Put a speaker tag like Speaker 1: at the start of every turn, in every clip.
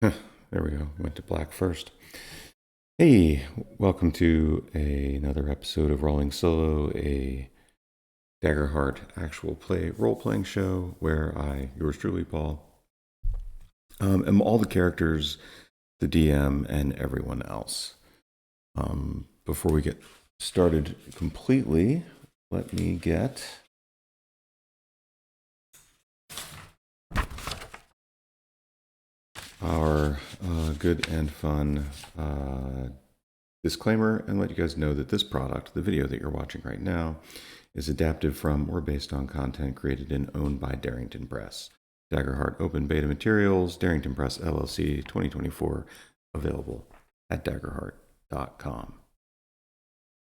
Speaker 1: There we go. Went to black first. Hey, welcome to another episode of Rolling Solo, a Daggerheart actual play role-playing show where I, yours truly, Paul, am all the characters, the DM, and everyone else. Before we get started completely, let me get our good and fun disclaimer and let you guys know that this product, the video that you're watching right now, is adapted from or based on content created and owned by Darrington Press. Daggerheart Open Beta Materials, Darrington Press LLC, 2024, available at daggerheart.com.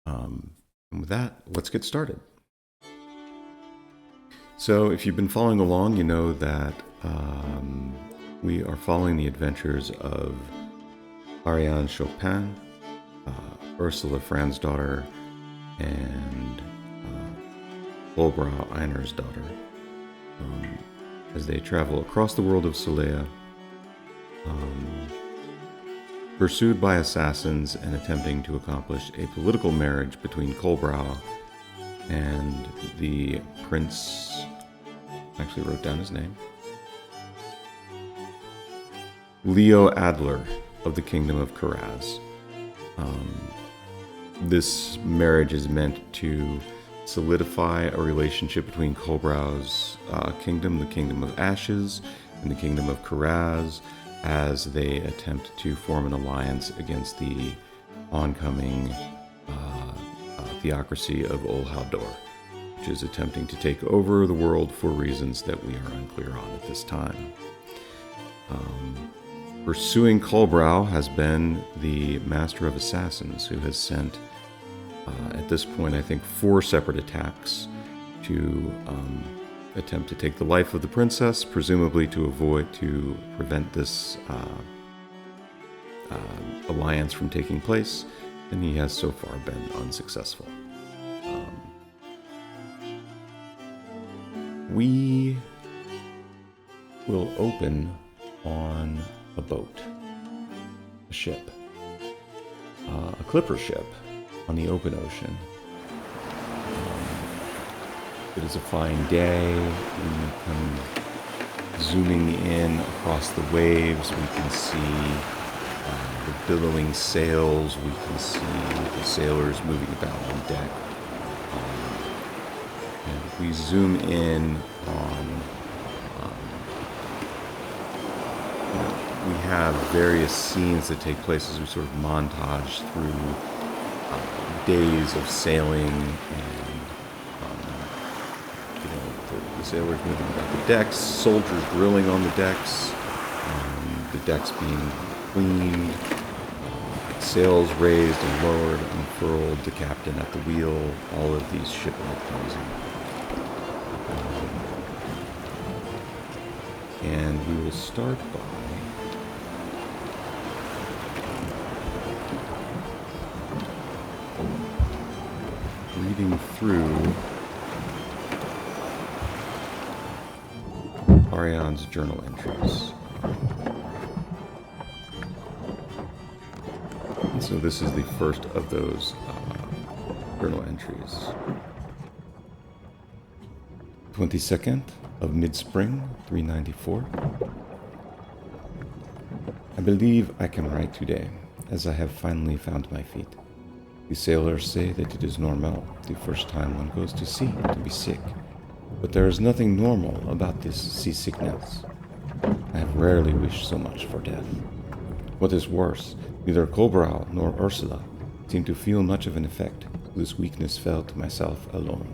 Speaker 1: And with that, let's get started. So if you've been following along, you know that we are following the adventures of Auriane Chopin, Ursula Franzdaughter, and Olbrow Einer's daughter, as they travel across the world of Soleia, pursued by assassins and attempting to accomplish a political marriage between Kolbrow and the prince. I actually wrote down his name. Leo Adler of the Kingdom of Kiragz. This marriage is meant to solidify a relationship between Kolbrow's kingdom, the Kingdom of Ashes, and the Kingdom of Kiragz, as they attempt to form an alliance against the oncoming theocracy of Ol Haldor, which is attempting to take over the world for reasons that we are unclear on at this time. Pursuing Kolbrow has been the Master of Assassins, who has sent, at this point, I think, 4 separate attacks to attempt to take the life of the princess, presumably to prevent this alliance from taking place, and he has so far been unsuccessful. We will open on a boat, a ship, a clipper ship on the open ocean. It is a fine day. We come zooming in across the waves. We can see the billowing sails. We can see the sailors moving about on deck. And we zoom in on we have various scenes that take place as we sort of montage through days of sailing and the sailors moving about the decks, soldiers drilling on the decks being cleaned, sails raised and lowered, unfurled, the captain at the wheel, all of these ship mechanisms. And we will start by reading through Auriane's journal entries. And so this is the first of those journal entries. 22nd of mid-spring, 394. I believe I can write today, as I have finally found my feet. The sailors say that it is normal, the first time one goes to sea, to be sick. But there is nothing normal about this seasickness. I have rarely wished so much for death. What is worse, neither Kolbrow nor Ursula seem to feel much of an effect. This weakness fell to myself alone.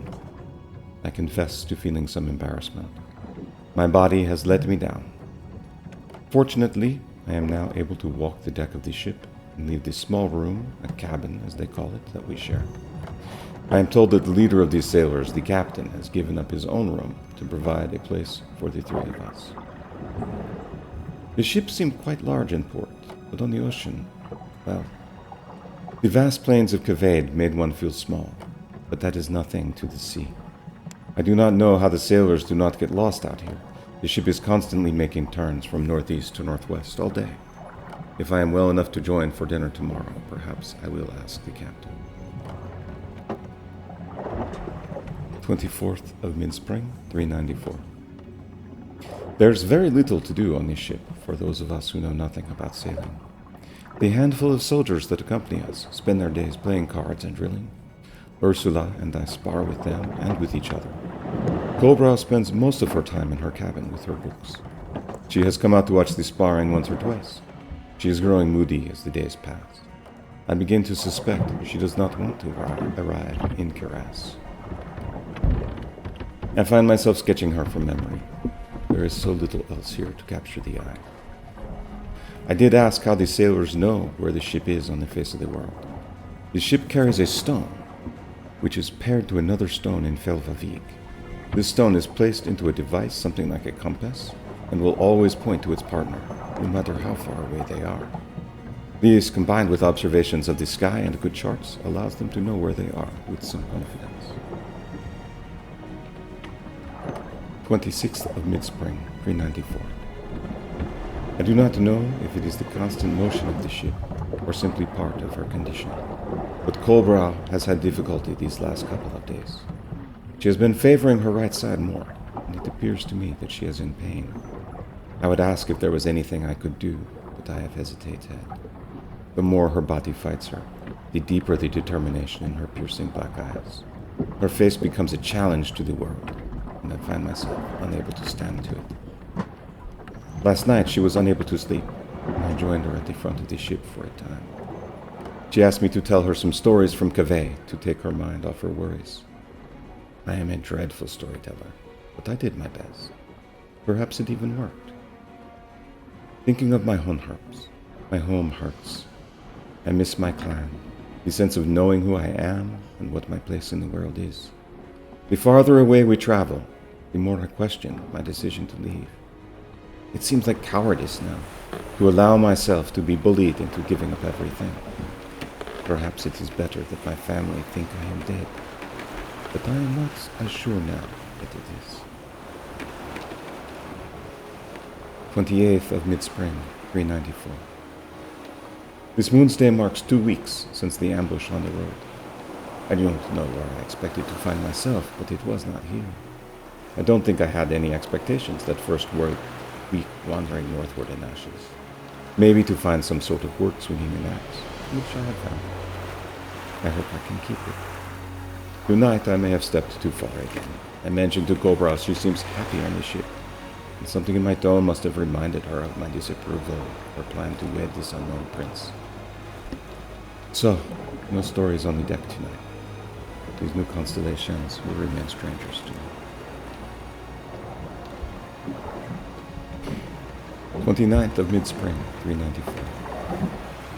Speaker 1: I confess to feeling some embarrassment. My body has let me down. Fortunately, I am now able to walk the deck of the ship and leave the small room, a cabin as they call it, that we share. I am told that the leader of these sailors, the captain, has given up his own room to provide a place for the 3 of us. The ship seemed quite large in port, but on the ocean, well, the vast plains of Kavade made one feel small, but that is nothing to the sea. I do not know how the sailors do not get lost out here. The ship is constantly making turns from northeast to northwest all day. If I am well enough to join for dinner tomorrow, perhaps I will ask the captain. 24th of mid-spring, 394. There's very little to do on this ship for those of us who know nothing about sailing. The handful of soldiers that accompany us spend their days playing cards and drilling. Ursula and I spar with them and with each other. Cobra spends most of her time in her cabin with her books. She has come out to watch the sparring once or twice. She is growing moody as the days pass. I begin to suspect she does not want to arrive in Kiragz. I find myself sketching her from memory. There is so little else here to capture the eye. I did ask how the sailors know where the ship is on the face of the world. The ship carries a stone, which is paired to another stone in Felvavik. This stone is placed into a device, something like a compass, and will always point to its partner, no matter how far away they are. These, combined with observations of the sky and good charts, allows them to know where they are with some confidence. 26th of mid-spring, 394. I do not know if it is the constant motion of the ship or simply part of her condition, but Colbrow has had difficulty these last couple of days. She has been favoring her right side more, and it appears to me that she is in pain. I would ask if there was anything I could do, but I have hesitated. The more her body fights her, the deeper the determination in her piercing black eyes. Her face becomes a challenge to the world, and I find myself unable to stand to it. Last night she was unable to sleep, and I joined her at the front of the ship for a time. She asked me to tell her some stories from Cavay to take her mind off her worries. I am a dreadful storyteller, but I did my best. Perhaps it even worked. Thinking of my home hurts. I miss my clan, the sense of knowing who I am and what my place in the world is. The farther away we travel, the more I question my decision to leave. It seems like cowardice now, to allow myself to be bullied into giving up everything. Perhaps it is better that my family think I am dead, but I am not as sure now that it is. 28th of mid-spring, 394. This moon's day marks 2 weeks since the ambush on the road. I don't know where I expected to find myself, but it was not here. I don't think I had any expectations that first week wandering northward in ashes. Maybe to find some sort of work swinging an axe, which I have found. I hope I can keep it. Tonight I may have stepped too far again. I mentioned to Cobra she seems happy on the ship, and something in my tone must have reminded her of my disapproval of her plan to wed this unknown prince. So, no stories on the deck tonight. But these new constellations will remain strangers to me. 29th of mid-spring, 394.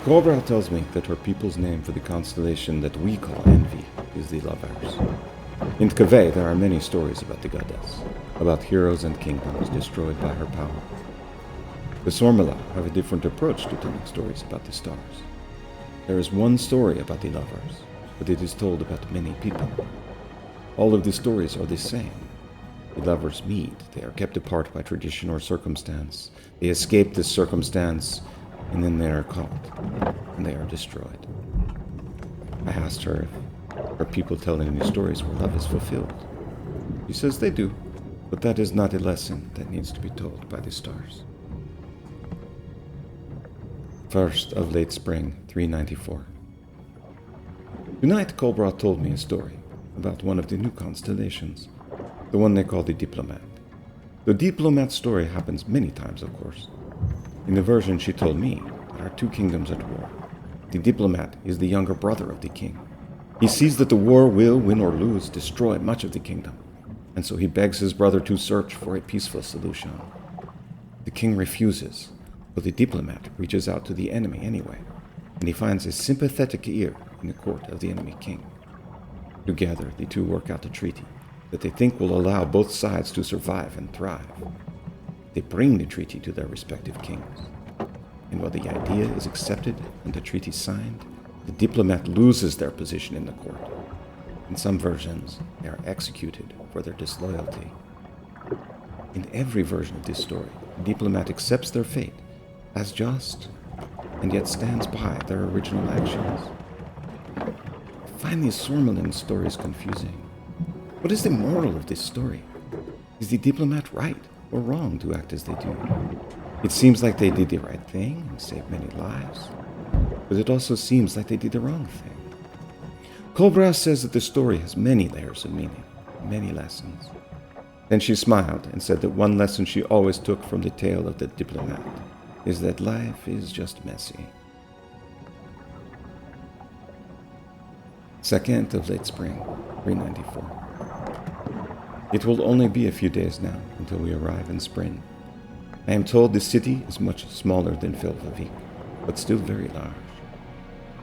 Speaker 1: Cobra tells me that her people's name for the constellation that we call Envy is the Lovers. In Cavay there are many stories about the goddess, about heroes and kingdoms destroyed by her power. The Sormala have a different approach to telling stories about the stars. There is one story about the Lovers, but it is told about many people. All of the stories are the same. The lovers meet, they are kept apart by tradition or circumstance. They escape this circumstance, and then they are caught, and they are destroyed. I asked her if her people tell any stories where love is fulfilled. She says they do, but that is not a lesson that needs to be told by the stars. 1st of late spring, 394. Tonight Cobra told me a story about one of the new constellations, the one they call the Diplomat. The Diplomat story happens many times, of course. In the version she told me, there are 2 kingdoms at war. The Diplomat is the younger brother of the king. He sees that the war will, win or lose, destroy much of the kingdom, and so he begs his brother to search for a peaceful solution. The king refuses, but the Diplomat reaches out to the enemy anyway, and he finds a sympathetic ear in the court of the enemy king. Together, the two work out a treaty that they think will allow both sides to survive and thrive. They bring the treaty to their respective kings, and while the idea is accepted and the treaty signed, the Diplomat loses their position in the court. In some versions, they are executed for their disloyalty. In every version of this story, the diplomat accepts their fate as just, and yet stands by their original actions. I find the Sormelin stories confusing. What is the moral of this story? Is the diplomat right or wrong to act as they do? It seems like they did the right thing and saved many lives, but it also seems like they did the wrong thing. Cobra says that the story has many layers of meaning, many lessons. Then she smiled and said that one lesson she always took from the tale of the diplomat is that life is just messy. 2nd of late spring, 394. It will only be a few days now until we arrive in spring. I am told the city is much smaller than Filvavik, but still very large.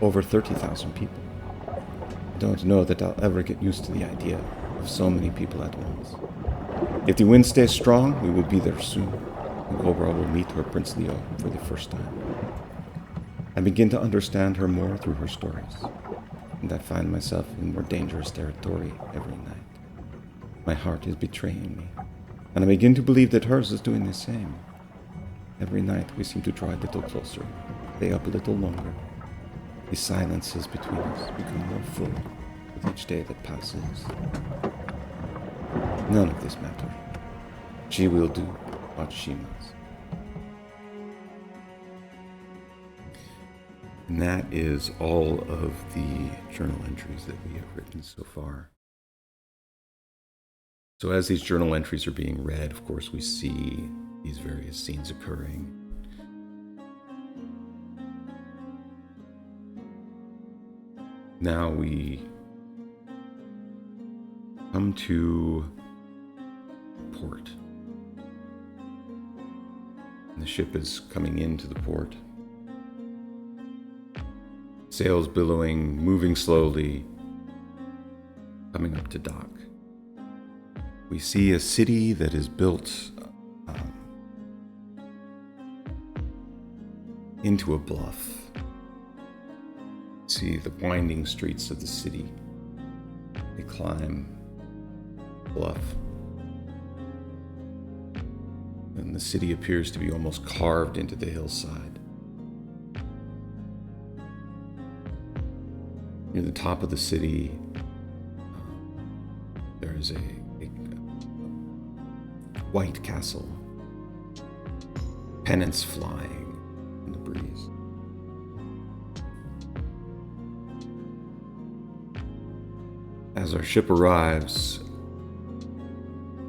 Speaker 1: Over 30,000 people. I don't know that I'll ever get used to the idea of so many people at once. If the wind stays strong, we will be there soon, and Cobra will meet her Prince Leo for the first time. I begin to understand her more through her stories, and I find myself in more dangerous territory every night. My heart is betraying me, and I begin to believe that hers is doing the same. Every night we seem to draw a little closer, stay up a little longer. The silences between us become more full with each day that passes. None of this matters. She will do what she must. And that is all of the journal entries that we have written so far. So as these journal entries are being read, of course, we see these various scenes occurring. Now we come to port. And the ship is coming into the port. Sails billowing, moving slowly, coming up to dock. We see a city that is built into a bluff. See the winding streets of the city. They climb bluff. And the city appears to be almost carved into the hillside. Near the top of the city, there is a white castle. Pennants flying in the breeze. As our ship arrives,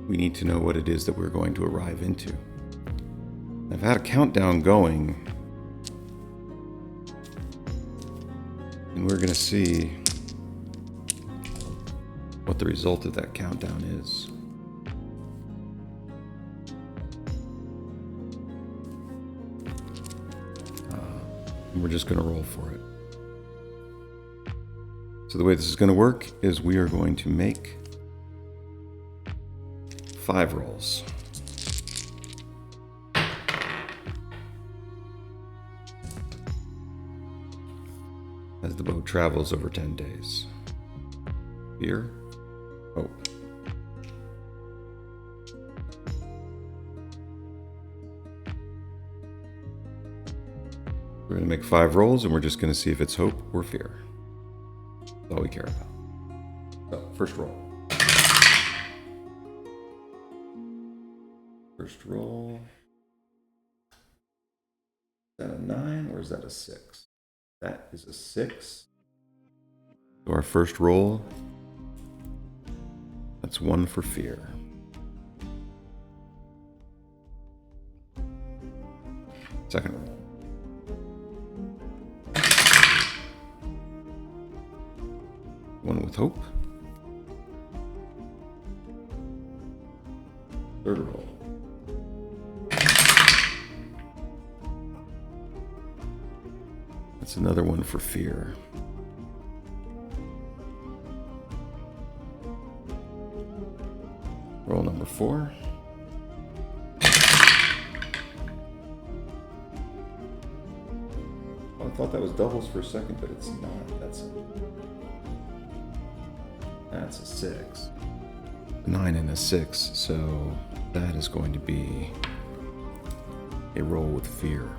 Speaker 1: we need to know what it is that we're going to arrive into. I've had a countdown going, and we're going to see what the result of that countdown is. And we're just going to roll for it. So the way this is going to work is we are going to make 5 rolls. As the boat travels over 10 days. Fear, hope. We're going to make 5 rolls, and we're just going to see if it's hope or fear. That's all we care about. So, first roll. First roll. Is that a 9 or is that a 6? That is a 6. So our first roll, that's 1 for fear. Second roll. One with hope. Third roll. That's another one for fear. Roll number 4. Oh, I thought that was doubles for a second, but it's not. That's a 6. 9 and a 6, so That is going to be a roll with fear.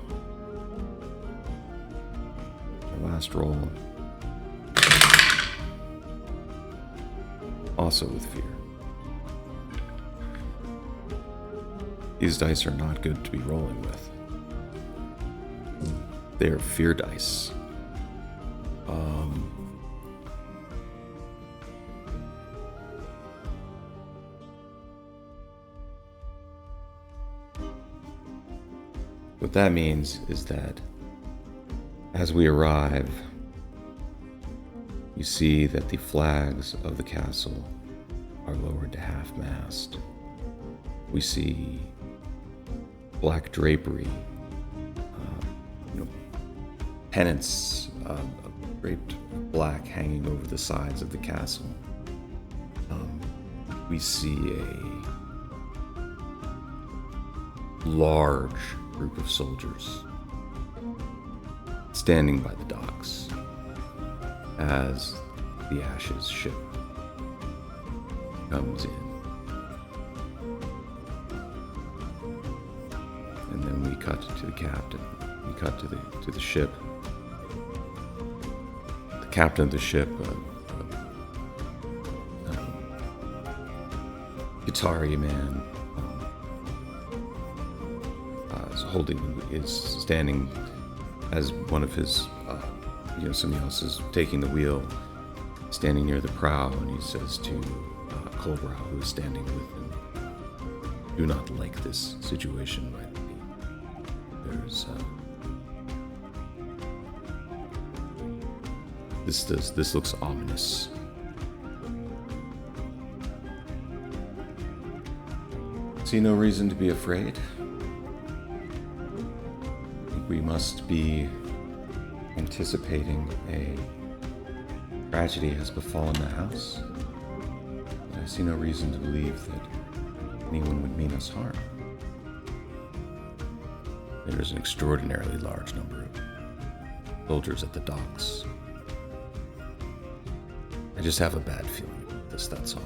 Speaker 1: My last roll. Also with fear. These dice are not good to be rolling with. They're fear dice. What that means is that as we arrive, you see that the flags of the castle are lowered to half-mast. We see black drapery, pennants draped black hanging over the sides of the castle. We see a large group of soldiers standing by the docks as the Ashes ship comes in. And then we cut to the captain. We cut to the ship. The captain of the ship, Guitar-y man, is standing as one of his, somebody else is taking the wheel, standing near the prow, and he says to Colbrow, who is standing with him, "Do not like this situation, my lady. This looks ominous." See no reason to be afraid. We must be anticipating a tragedy has befallen the house. But I see no reason to believe that anyone would mean us harm. There's an extraordinarily large number of soldiers at the docks. I just have a bad feeling about this, that's all.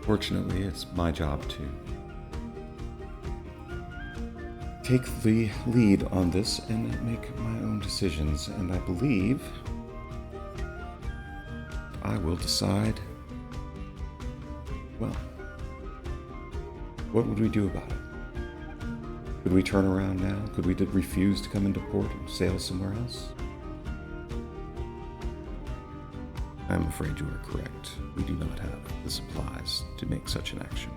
Speaker 1: Fortunately, it's my job to take the lead on this and make my own decisions, and I believe I will decide, well, what would we do about it? Could we turn around now? Could we refuse to come into port and sail somewhere else? I'm afraid you are correct. We do not have the supplies to make such an action.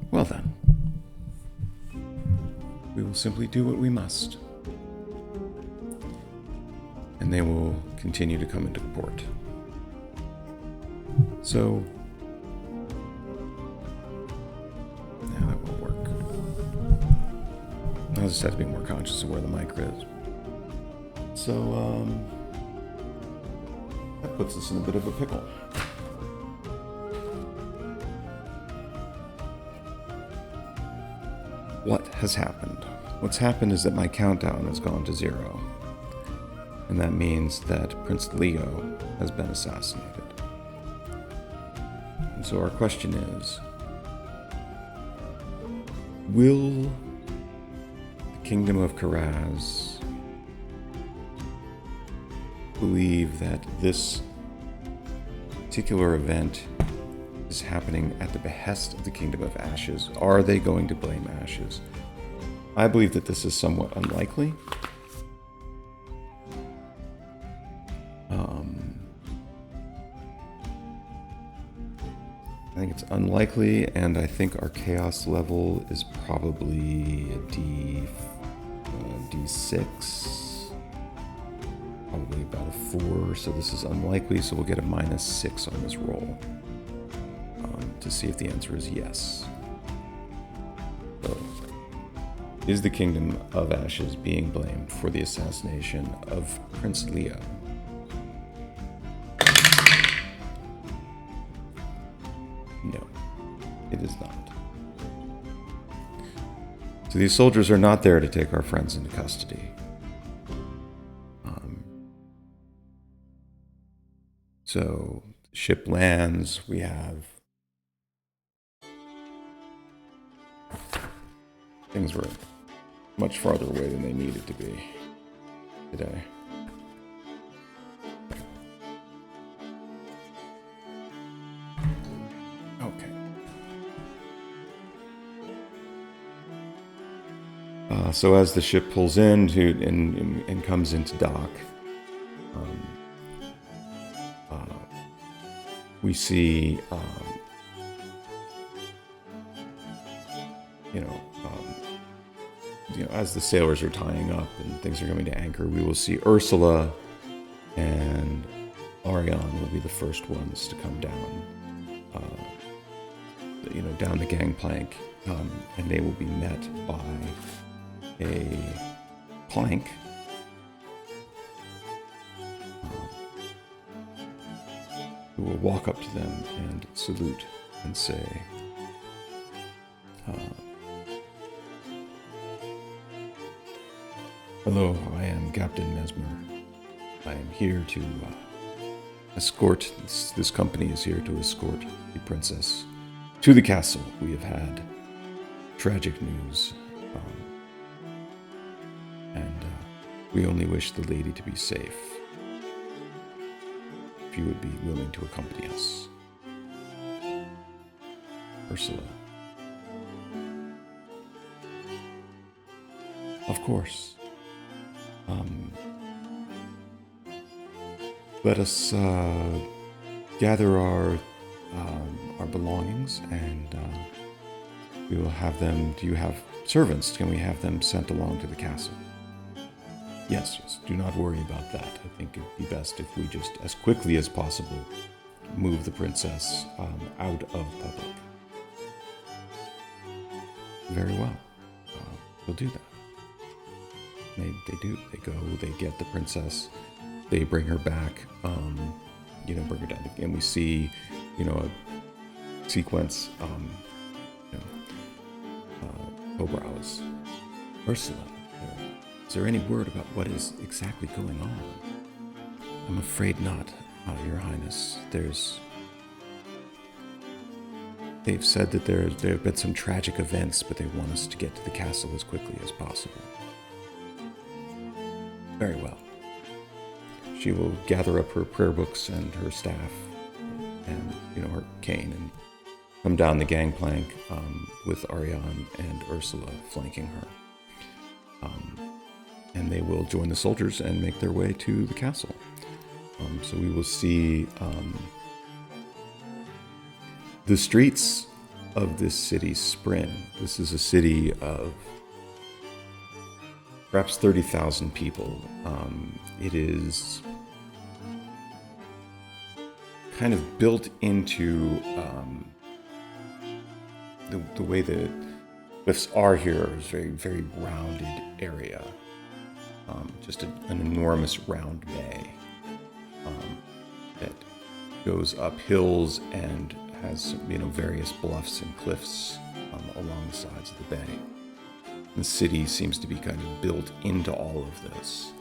Speaker 1: Well then, we will simply do what we must. And they will continue to come into port. So, yeah, that won't work. I just have to be more conscious of where the mic is. So, that puts us in a bit of a pickle. What has happened? What's happened is that my countdown has gone to 0. And that means that Prince Leo has been assassinated. And so our question is, will the Kingdom of Kiragz believe that this particular event is happening at the behest of the Kingdom of Ashes? Are they going to blame Ashes? I believe that this is somewhat unlikely. I think it's unlikely, and I think our chaos level is probably a D6. Probably about a 4, so this is unlikely, so we'll get a -6 on this roll. To see if the answer is yes. So, is the Kingdom of Ashes being blamed for the assassination of Prince Leo? No, it is not. So these soldiers are not there to take our friends into custody. So the ship lands. We have things were much farther away than they needed to be today. Okay. So as the ship pulls in and comes into dock, we see, as the sailors are tying up and things are coming to anchor, we will see Ursula and Auriane will be the first ones to come down, down the gangplank, and they will be met by a plank who will walk up to them and salute and say, "Hello, I am Captain Mesmer. I am here to escort, this company is here to escort the princess to the castle. We have had tragic news, and we only wish the lady to be safe. If you would be willing to accompany us." Ursula. Of course. Let us gather our belongings, and we will have them. Do you have servants? Can we have them sent along to the castle? Yes. Do not worry about that. I think it'd be best if we just, as quickly as possible, move the princess out of public. Very well. We'll do that. They do. They go. They get the princess. They bring her back. Bring her down, and we see, a sequence. Cobrows. Ursula, is there any word about what is exactly going on? I'm afraid not, Your Highness. They've said that there have been some tragic events, but they want us to get to the castle as quickly as possible. Very well. She will gather up her prayer books and her staff and, her cane and come down the gangplank with Auriane and Ursula flanking her. And they will join the soldiers and make their way to the castle. So we will see the streets of this city spring. This is a city of perhaps 30,000 people. It is kind of built into the way the cliffs are here is very, very rounded area. Just an enormous round bay that goes up hills and has various bluffs and cliffs along the sides of the bay. The city seems to be kind of built into all of this.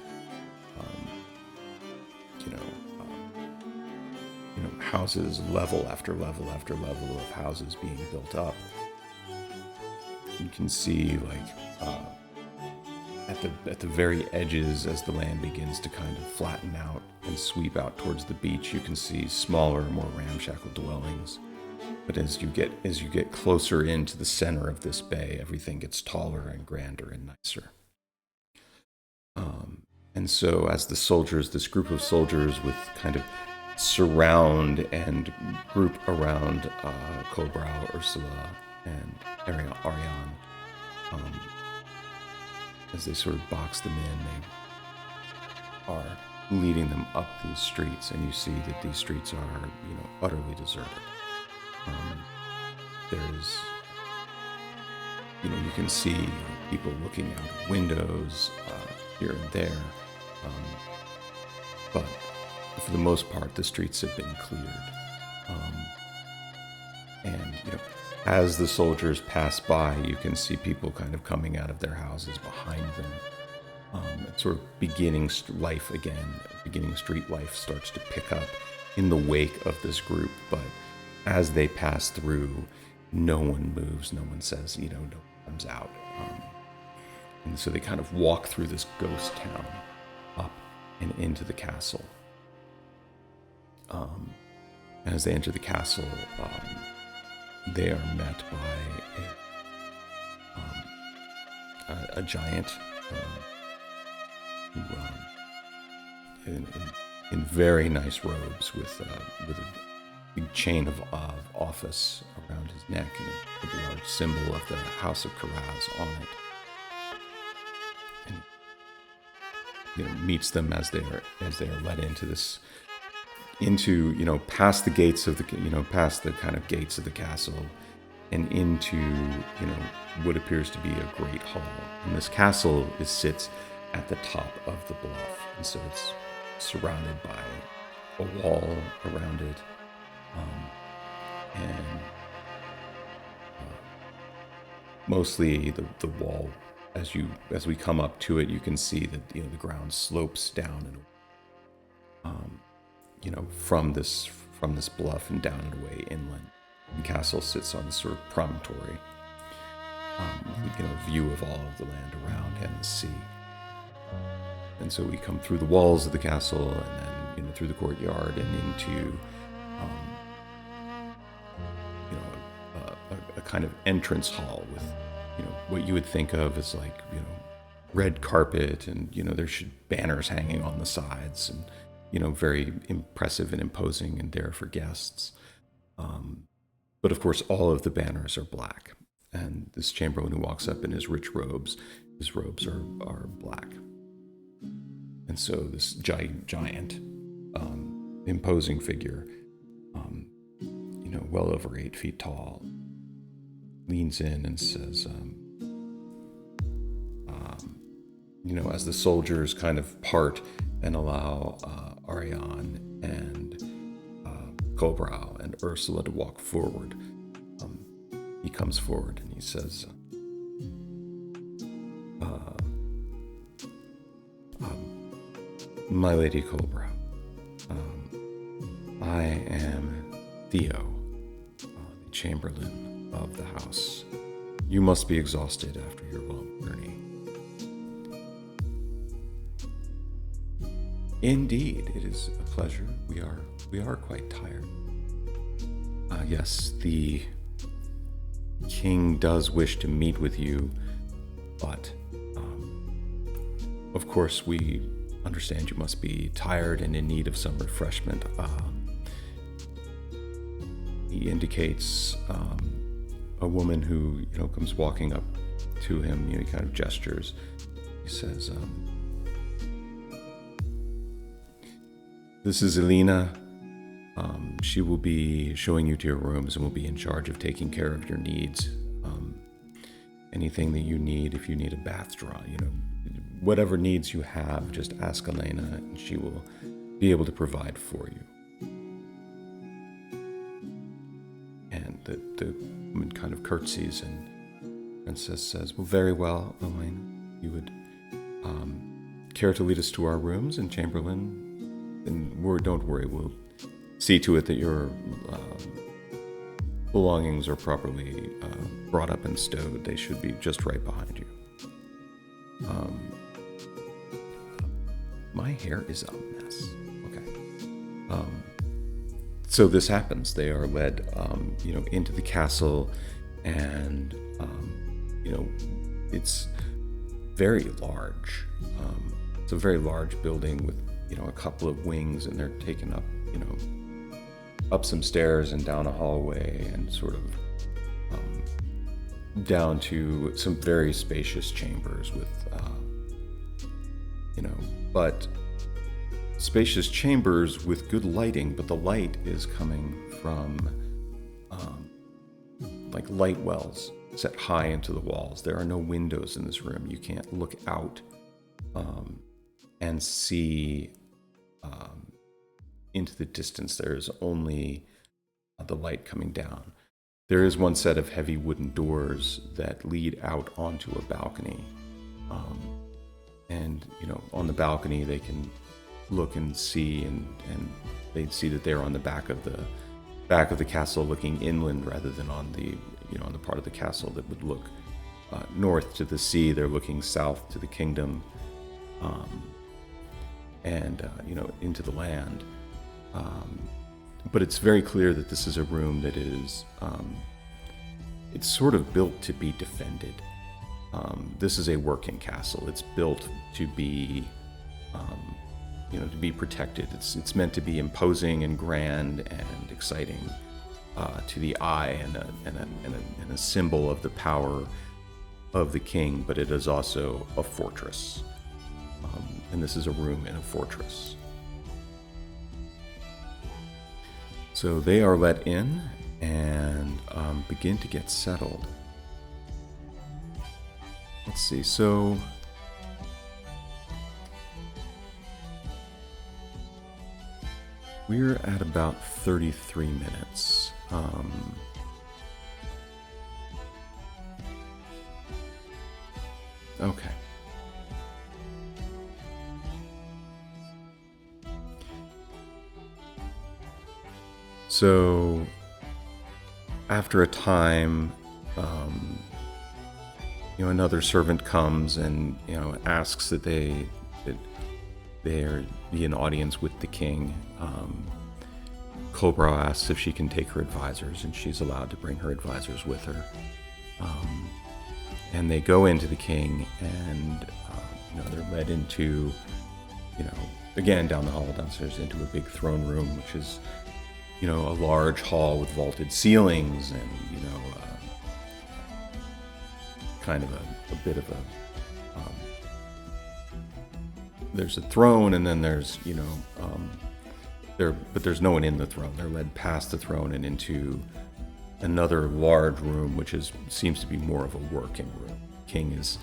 Speaker 1: Houses, level after level after level of houses being built up. You can see, at the very edges, as the land begins to kind of flatten out and sweep out towards the beach, you can see smaller, more ramshackle dwellings. But as you get closer into the center of this bay, everything gets taller and grander and nicer. And so as this group of soldiers with kind of surround and group around Cobrow, Ursula, and Auriane, as they sort of box them in, they are leading them up these streets, and you see that these streets are, utterly deserted. There's, you can see people looking out of windows here and there, but for the most part, the streets have been cleared. And as the soldiers pass by, you can see people kind of coming out of their houses behind them. Sort of beginning life again. Beginning street life starts to pick up. in the wake of this group, but as they pass through, no one moves, no one says, no one comes out. And so they kind of walk through this ghost town up and into the castle. As they enter the castle, they are met by a giant who, in very nice robes with a big chain of office around his neck and a large symbol of the House of Kiragz on it. And meets them as they are led into past the gates of past the kind of gates of the castle and into what appears to be a great hall. And this castle sits at the top of the bluff, and so it's surrounded by a wall around it, and mostly the wall. As we come up to it, you can see that the ground slopes down and from this bluff and down and away inland. The castle sits on this sort of promontory, view of all of the land around and the sea. And so we come through the walls of the castle and then through the courtyard and into a kind of entrance hall with what you would think of as like red carpet and there should banners hanging on the sides and very impressive and imposing and there for guests. But of course all of the banners are black, and this chamberlain who walks up in his rich robes, his robes are black. And so this giant imposing figure, well over 8 feet tall, leans in and says, as the soldiers kind of part and allow Auriane and Kolbrau and Ursula to walk forward, he comes forward and he says, my lady Kolbrau, I am Theo, the chamberlain of the house. You must be exhausted after your long journey. Indeed, it is a pleasure. We are quite tired. Yes, the king does wish to meet with you, but of course we understand you must be tired and in need of some refreshment. He indicates a woman who comes walking up to him. He kind of gestures. He says, "This is Elena. She will be showing you to your rooms and will be in charge of taking care of your needs. Anything that you need, if you need a bath draw, whatever needs you have, just ask Elena and she will be able to provide for you." And the woman kind of curtsies, and Princess says, "Well, very well, Elena. You would care to lead us to our rooms?" And Chamberlain, don't worry, we'll see to it that your belongings are properly brought up and stowed. They should be just right behind you. My hair is a mess. Okay. So this happens. They are led, into the castle, and it's very large. It's a very large building with a couple of wings, and they're taken up, up some stairs and down a hallway, and sort of down to some very spacious chambers with, but spacious chambers with good lighting, but the light is coming from like light wells set high into the walls. There are no windows in this room. You can't look out and see into the distance. There's only the light coming down. There is one set of heavy wooden doors that lead out onto a balcony. And on the balcony they can look and see, and they'd see that they're on the back of the castle, looking inland rather than on the on the part of the castle that would look north to the sea. They're looking south to the kingdom, and into the land. But it's very clear that this is a room that is it's sort of built to be defended. This is a working castle. It's built to be to be protected. It's meant to be imposing and grand and exciting to the eye, and a symbol of the power of the king. But it is also a fortress, and this is a room in a fortress. So they are let in and begin to get settled. Let's see. So we're at about 33 minutes. Okay. So after a time, another servant comes and asks that they be in audience with the king. Colbrow asks if she can take her advisors, and she's allowed to bring her advisors with her. And they go into the king, and they're led into, again down the hall downstairs into a big throne room, which is a large hall with vaulted ceilings, and kind of a bit of a there's a throne, and then there's but there's no one in the throne. They're led past the throne and into another large room, which seems to be more of a working room. King is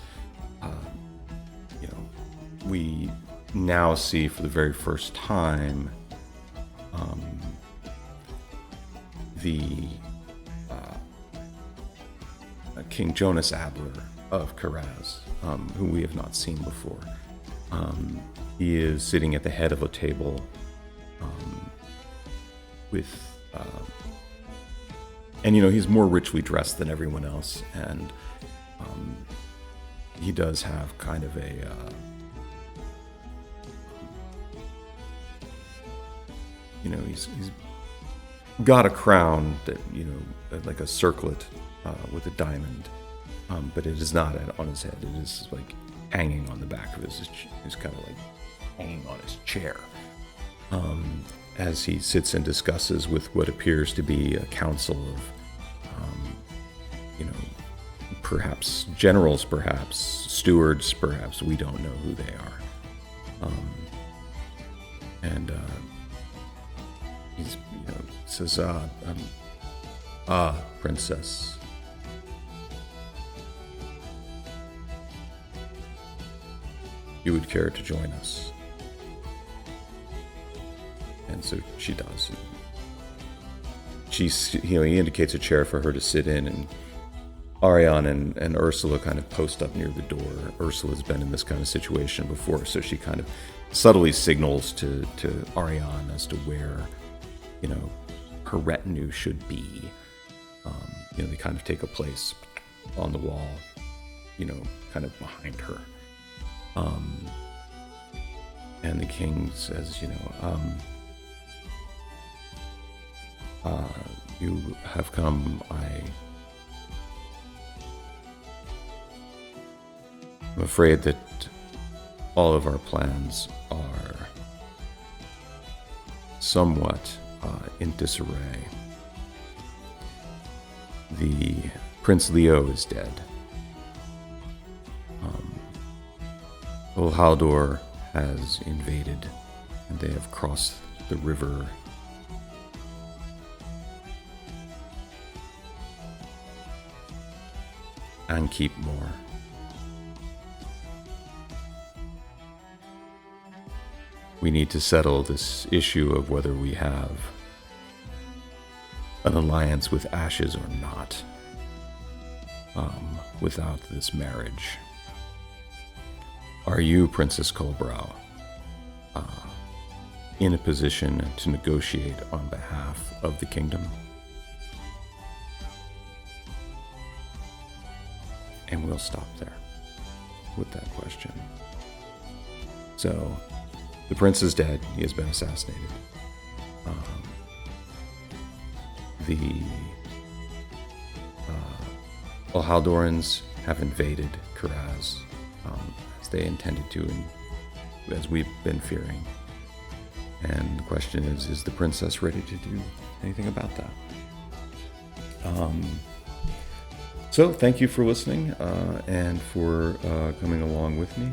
Speaker 1: we now see for the very first time the King Jonas Adler of Kiragz, who we have not seen before. He is sitting at the head of a table with, and he's more richly dressed than everyone else, and he does have kind of a he's got a crown that like a circlet with a diamond, but it is not on his head. It is like hanging on the back of his. It's kind of like hanging on his chair, as he sits and discusses with what appears to be a council of perhaps generals, perhaps stewards, perhaps we don't know who they are, and he's says, princess, you would care to join us? And so she does. He indicates a chair for her to sit in, and Auriane and Ursula kind of post up near the door. Ursula's been in this kind of situation before, so she kind of subtly signals to Auriane as to where, her retinue should be. They kind of take a place on the wall, kind of behind her. And the king says, you have come. I'm afraid that all of our plans are somewhat in disarray. The Prince Leo is dead. Haldor has invaded, and they have crossed the river and keep more. We need to settle this issue of whether we have an alliance with Ashes or not, without this marriage. Are you, Princess Colbrow, in a position to negotiate on behalf of the kingdom? And we'll stop there with that question. So, the prince is dead. He has been assassinated. The Haldorans have invaded Kiragz, as they intended to, and as we've been fearing. And the question is the princess ready to do anything about that? So thank you for listening and for coming along with me.